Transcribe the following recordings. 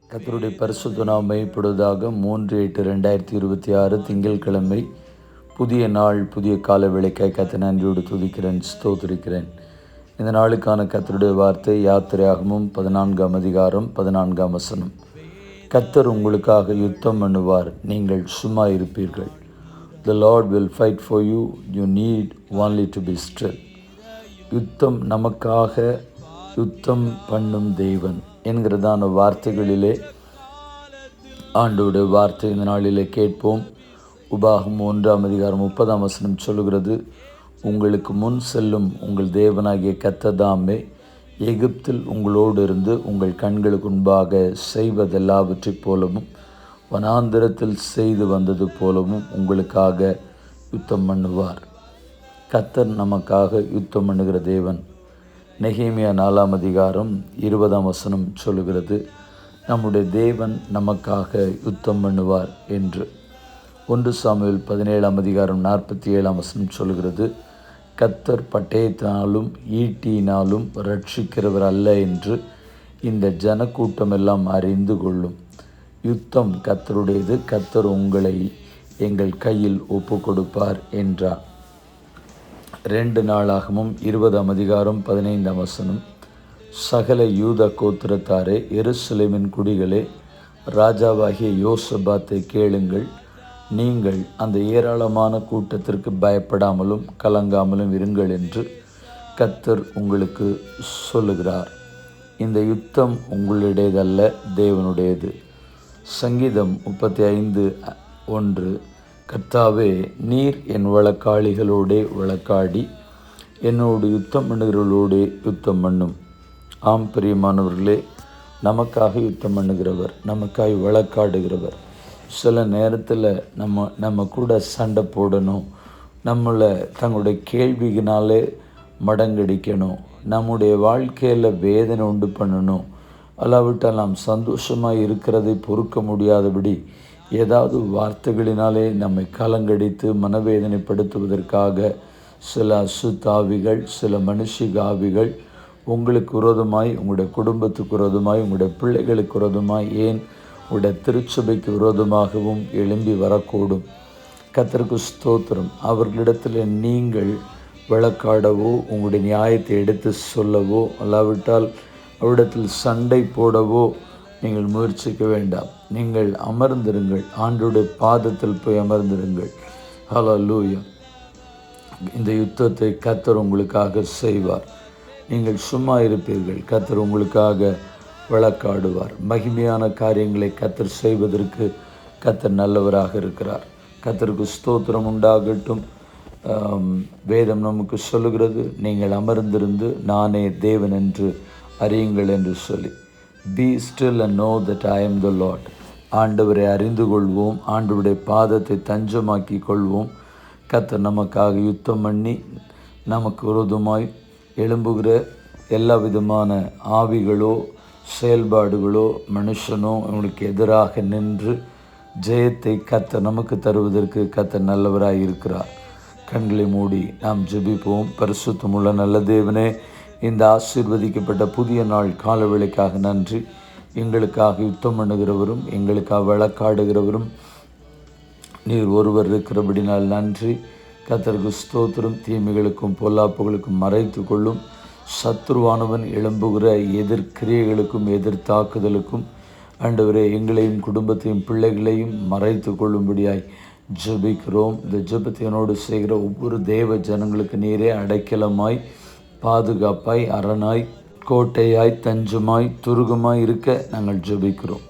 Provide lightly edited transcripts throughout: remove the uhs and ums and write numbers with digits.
கர்த்தருடைய பரிசுத்த நாமம் மையப்படுவதாக. 3/8/2026 திங்கட்கிழமை, புதிய நாள், புதிய கால வேளைக்காய் கர்த்தரை நன்றியோடு துதிக்கிறேன், ஸ்தோத்திரிக்கிறேன். இந்த நாளுக்கான கர்த்தருடைய வார்த்தை யாத்திரையாகமம் 14ஆம் அதிகாரம் 14ஆம் வசனம். கர்த்தர் உங்களுக்காக யுத்தம் பண்ணுவார், நீங்கள் சும்மா இருப்பீர்கள். The Lord will fight for you, you need only to be still. யுத்தம் நமக்காக யுத்தம் பண்ணும் தேவன் என்கிறதான வார்த்தைகளிலே ஆண்டோடைய வார்த்தை இந்த நாளிலே கேட்போம். உபாகம் 1ஆம் அதிகாரம் 30ஆம் வசனம் சொல்லுகிறது, உங்களுக்கு முன் செல்லும் உங்கள் தேவனாகிய கர்த்தர் தாமே எகிப்தில் உங்களோடு இருந்து உங்கள் கண்களுக்கு முன்பாக செய்வதெல்லாவற்றைப் போலவும் வனாந்திரத்தில் செய்து வந்தது போலவும் உங்களுக்காக யுத்தம் பண்ணுவார். கர்த்தர் நமக்காக யுத்தம் பண்ணுகிற தேவன். நெகேமியா 4ஆம் அதிகாரம் 20ஆம் வசனம் சொல்லுகிறது, நம்முடைய தேவன் நமக்காக யுத்தம் பண்ணுவார் என்று. 1 சாமுவேல் 17ஆம் அதிகாரம் 47ஆம் வசனம் சொல்லுகிறது, கர்த்தர் பட்டயத்தினாலும் ஈட்டியினாலும் ரட்சிக்கிறவர் அல்ல என்று இந்த ஜனக்கூட்டமெல்லாம் அறிந்து கொள்ளும். யுத்தம் கர்த்தருடையது, கர்த்தர் உங்களை எங்கள் கையில் ஒப்பு கொடுப்பார் என்றார். 2 நாளாகமும் 20ஆம் அதிகாரம் 15ஆம் வசனம், சகல யூதா கோத்திரத்தாரே, எருசலேமின் குடிகளே, ராஜாவாகிய யோசபாத்தை கேளுங்கள். நீங்கள் அந்த ஏராளமான கூட்டத்திற்கு பயப்படாமலும் கலங்காமலும் இருங்கள் என்று கர்த்தர் உங்களுக்கு சொல்லுகிறார். இந்த யுத்தம் உங்களுடையதல்ல, தேவனுடையது. சங்கீதம் 35:1, கர்த்தாவே, நீர் என் வழக்காளிகளோடே வழக்காடி என்னோடு யுத்தம் பண்ணுகிறவர்களோடே யுத்தம் பண்ணும். ஆம் பிரியமானவர்களே, நமக்காக யுத்தம் பண்ணுகிறவர், நமக்காக வழக்காடுகிறவர். சில நேரத்தில் நம்ம கூட சண்டை போடணும், நம்மளை தங்களுடைய கேள்வியினாலே மடங்கடிக்கணும், நம்முடைய வாழ்க்கையில் வேதனை உண்டு பண்ணணும், அல்லாவிட்டால் நாம் சந்தோஷமாக இருக்கிறதை பொறுக்க முடியாதபடி ஏதாவது வார்த்தைகளினாலே நம்மை கலங்கடித்து மனவேதனைப்படுத்துவதற்காக சில அசுத்தாவிகள், சில மனுஷிக ஆவிகள் உங்களுக்கு விரோதமாய், உங்களுடைய குடும்பத்துக்கு விரோதமாய், உங்களுடைய பிள்ளைகளுக்கு விரோதமாய், ஏன் உங்களுடைய திருச்சபைக்கு விரோதமாகவும் எழும்பி வரக்கூடும். கர்த்தருக்கு ஸ்தோத்திரம். அவர்களிடத்தில் நீங்கள் வழக்காடவோ உங்களுடைய நியாயத்தை எடுத்து சொல்லவோ அல்லாவிட்டால் அவரிடத்தில் சண்டை போடவோ நீங்கள் முயற்சிக்க வேண்டாம். நீங்கள் அமர்ந்திருங்கள், ஆண்டவருடைய பாதத்தில் போய் அமர்ந்திருங்கள். ஹல்லேலூயா. இந்த யுத்தத்தை கர்த்தர் உங்களுக்காக செய்வார். நீங்கள் சும்மா இருப்பீர்கள், கர்த்தர் உங்களுக்காக வழக்காடுவார். மகிமையான காரியங்களை கர்த்தர் செய்வதற்கு கர்த்தர் நல்லவராக இருக்கிறார். கர்த்தருக்கு ஸ்தோத்திரம் உண்டாகட்டும். வேதம் நமக்கு சொல்லுகிறது, நீங்கள் அமர்ந்திருந்து நானே தேவன் என்று அறியுங்கள் என்று சொல்லி. Be still and know that I am the Lord. ஆண்டவரை அறிந்து கொள்வோம், ஆண்டவருடைய பாதத்தை தஞ்சமாக்கி கொள்வோம். கர்த்தர் நமக்காக யுத்தம் பண்ணி நமக்கு விரோதமாய் எழும்புகிற எல்லா விதமான ஆவிகளோ செயல்பாடுகளோ மனுஷனோ அவனுக்கு எதிராக நின்று ஜெயத்தை கர்த்தர் நமக்கு தருவதற்கு கர்த்தர் நல்லவராய் இருக்கிறார். கண்களை மூடி நாம் ஜெபிப்போம். பரிசுத்தமுள்ள நல்ல தேவனே, இந்த ஆசீர்வதிக்கப்பட்ட புதிய நாள் காலவேளைக்காக நன்றி. எங்களுக்காக யுத்தம் பண்ணுகிறவரும் எங்களுக்காக வழக்காடுகிறவரும் நீர் ஒருவர் இருக்கிறபடினால் நன்றி. கர்த்தருக்கு ஸ்தோத்திரம். தீமைகளுக்கும் பொல்லாப்புகளுக்கும் மறைத்து கொள்ளும். சத்துருவானவன் எழும்புகிற எதிர்கிரியைகளுக்கும் எதிர்த்தாக்குதலுக்கும் ஆண்டவரே எங்களையும் குடும்பத்தையும் பிள்ளைகளையும் மறைத்து கொள்ளும்படியாய் ஜெபிக்கிறோம். இந்த ஜெபத்தினோடு செய்கிற ஒவ்வொரு தேவ ஜனங்களுக்கு நீரே அடைக்கலமாய், பாதுகாப்பாய், அரணாய், கோட்டையாய், தஞ்சமாய், துருகமாய் இருக்க நாங்கள் ஜெபிக்கிறோம்.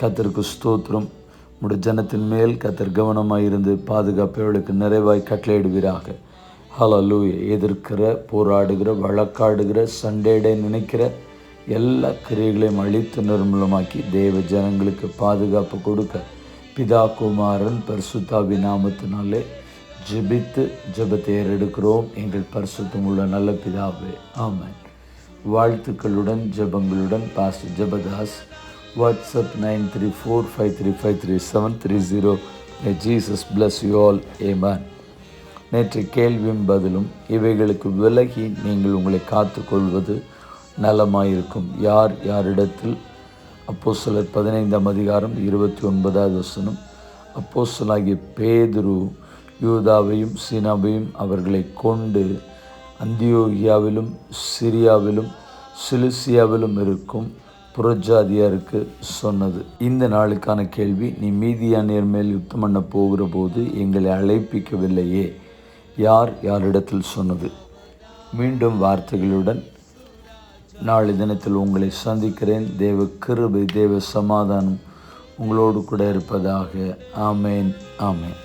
கர்த்தருக்கு ஸ்தோத்திரம். உம்முடைய ஜனத்தின் மேல் கர்த்தர் கவனமாய் இருந்து பாதுகாப்பவர்களுக்கு நிறைவாய் கட்டளையிடுவீராக. ஹல்லேலூயா. எதிர்க்கிற, போராடுகிற, வழக்காடுகிற, சண்டையிட நினைக்கிற எல்லா கிரியைகளையும் அழித்து நிர்மூலமாக்கி தேவ ஜனங்களுக்கு பாதுகாப்பு கொடுக்க பிதா, குமாரன், பரிசுத்தாவி நாமத்தினாலே ஜெபித்து ஜெபத்தை ஏறெடுக்கிறோம். எங்கள் பரிசுத்தமுள்ள நல்ல பிதாவே, ஆமென். வாழ்த்துக்களுடன் ஜெபங்களுடன் pastor Jebadas. WhatsApp 9345353730. Jesus bless you all. Amen. நேற்று கேள்வியும் பதிலும். இவைகளுக்கு விலகி நீங்கள் உங்களை காத்து கொள்வது நலமாயிருக்கும். யார் யாரிடத்தில் அப்போஸ்தலர் 15ஆம் அதிகாரம் 29வது வசனம். அப்போஸ்தலனாகிய பேதுரு யூதாவையும் சீனாவையும் அவர்களை கொண்டு அந்தியோகியாவிலும் சிரியாவிலும் சிலிசியாவிலும் இருக்கும் புறஜாதியாருக்கு சொன்னது. இந்த நாளுக்கான கேள்வி: நீ மீதியானியர் மேல் யுத்தம் பண்ண போகிற போது எங்களை அழைப்பிக்கவில்லையே, யார் யாரிடத்தில் சொன்னது? மீண்டும் வார்த்தைகளுடன் நாளை தினத்தில் உங்களை சந்திக்கிறேன். தேவ கிருபை, தேவ சமாதானம் உங்களோடு கூட இருப்பதாக. ஆமேன், ஆமேன்.